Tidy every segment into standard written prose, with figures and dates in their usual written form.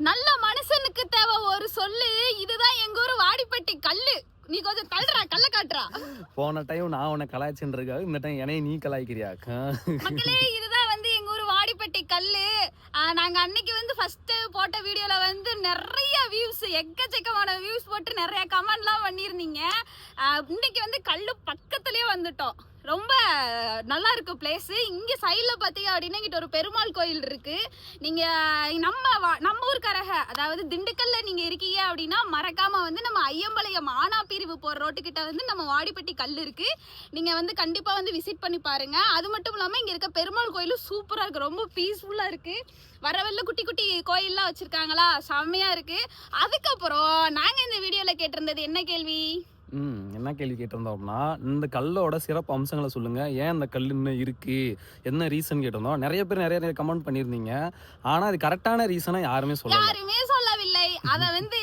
நல்ல மனுஷனுக்கு தேவை ஒரு சொல்லு. இதுதான் எங்க ஊர் வாடிப்பட்டி கல்லு. நீ கொஞ்சம் தள்ளுறா, கல்ல காட்டுறா. போன டைம் நான் உன்னை கலாய்ச்சின்னு இருக்கா, இந்த டைம் என்னைய நீ கலாய்க்கிறியா? மக்களே, இதுதான் வந்து எங்க ஊர் வாடிப்பட்டி கல்லு. நாங்க அன்னைக்கு வந்து ஃபர்ஸ்ட் போட்ட வீடியோல வந்து நிறைய வியூஸ், எக்கச்சக்கமான வியூஸ் போட்டு நிறைய கமெண்ட்லாம் பண்ணியிருந்தீங்க. இன்னைக்கு வந்து கல்லு பக்கத்துலயே வந்துட்டோம். ரொம்ப நல்லா இருக்கு பிளேஸ். இங்க சைட்ல பாத்தீங்க அப்படின்னா இங்கிட்ட ஒரு பெருமாள் கோயில் இருக்கு. நீங்க நம்ம ஊர்க்காரக, அதாவது திண்டுக்கல்ல நீங்க இருக்கீங்க அப்படின்னா மறக்காம வந்து நம்ம ஐயம்பாளையம் ஆனா பிரிவு போற ரோட்டுக்கிட்ட வந்து நம்ம வாடிப்பட்டி கல் இருக்கு. நீங்க வந்து கண்டிப்பா வந்து விசிட் பண்ணி பாருங்க. அது மட்டும் இல்லாம இங்க இருக்க பெருமாள் கோயிலும் சூப்பரா இருக்கு, ரொம்ப பீஸ்ஃபுல்லா இருக்கு. வரவெல்ல குட்டி குட்டி கோயில்லாம் வச்சிருக்காங்களா, செம்மையா இருக்கு. அதுக்கப்புறம் நாங்க இந்த வீடியோல கேட்டிருந்தது என்ன கேள்வி? என்ன கேள்வி கேட்டிருந்தோம்னா, இந்த கல்லோட சிறப்பு அம்சங்களை சொல்லுங்க, ஏன் இந்த கல் இன்னும் இருக்கு, என்ன ரீசன் கேட்டிருந்தோம். நிறைய பேர் நிறைய கமெண்ட் பண்ணியிருந்தீங்க. ஆனா அது கரெக்டான ரீசனா யாருமே சொல்லவில்லை. அத வந்து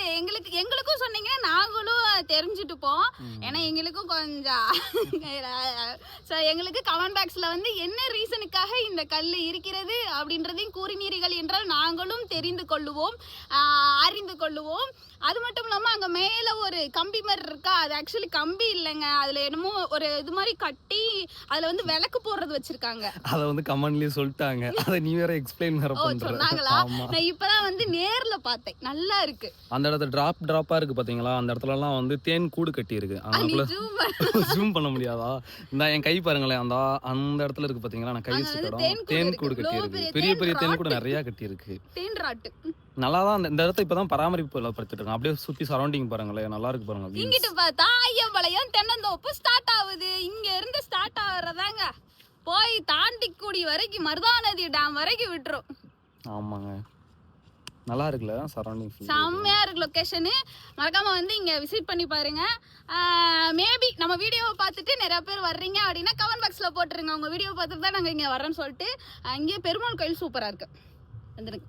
எங்களுக்கும் சொன்னீங்க, நாங்களும் தெரிஞ்சுட்டுப்போம். ஏன்னா எங்களுக்கும் கொஞ்சம் எங்களுக்கு கமெண்ட் பாக்ஸ்ல வந்து என்ன ரீசனுக்காக இந்த கல் இருக்கிறது அப்படின்றதையும் கூறினீர்கள் என்றால் நாங்களும் தெரிந்து கொள்ளுவோம், அறிந்து கொள்ளுவோம். அது மட்டும் இல்லாம அங்க மேல ஒரு கம்பி மாதிரி இருக்கா, அது ஆக்சுவலி கம்பி இல்லைங்க, அதுல என்னமோ ஒரு இது மாதிரி கட்டி அதுல வந்து விளக்கு போடுறது வச்சிருக்காங்க. அத வந்து கமெண்ட்லயே சொல்லிட்டாங்க. அத நீ வேற எக்ஸ்பிளைன் வேற பண்ற. சொன்னாங்களா? நான் இப்பதான் வந்து நேர்ல பார்த்தேன், நல்லா இருக்கு. அந்த இடத்துல டிராப்பா இருக்கு பாத்தீங்களா, அந்த இடத்துல எல்லாம் வந்து தேன் கூடு கட்டி இருக்கு. ஜூம் பண்ண முடியாதா? இந்த என் கை பாருங்களேன், அந்த இடத்துல இருக்கு பாத்தீங்களா, நான் கை வச்சிருக்கேன், தேன் கூடு கட்டி இருக்கு. பெரிய பெரிய தேன் கூட நிறைய கட்டி இருக்கு. தேன் ராட்டு நல்லாதான். இந்த இடத்த இப்பதான் பராமரிப்பு படுத்திட்டு இருக்காங்க. அப்படியே சுத்தி சரௌண்டிங் பாருங்களேன், நல்லா இருக்கு பாருங்க. இங்கிட்டு பார்த்தா ஐயம்பாளையம் தென்னந்தோப்பு ஸ்டார்ட் ஆகுது. இங்க இருந்து ஸ்டார்ட் ஆகுறதாங்க போய் தாண்டிக்குடி வரைக்கும், மருதாநதி டேம் வரைக்கும் விட்டுரும். ஆமாங்க, நல்லா இருக்குல்ல சரௌண்டிங், செம்மையா இருக்கு லொகேஷனு. மறக்காம வந்து இங்க விசிட் பண்ணி பாருங்க. மேபி நம்ம வீடியோவை பார்த்துட்டு நிறைய பேர் வர்றீங்க அப்படின்னா கமெண்ட் பாக்ஸ்ல போட்டுருங்க, உங்க வீடியோ பார்த்துட்டு தான் நாங்க இங்க வர்றோம்னு சொல்லிட்டு. இங்கே பெருமாள் கோயில் சூப்பரா இருக்கு, வந்துருங்க.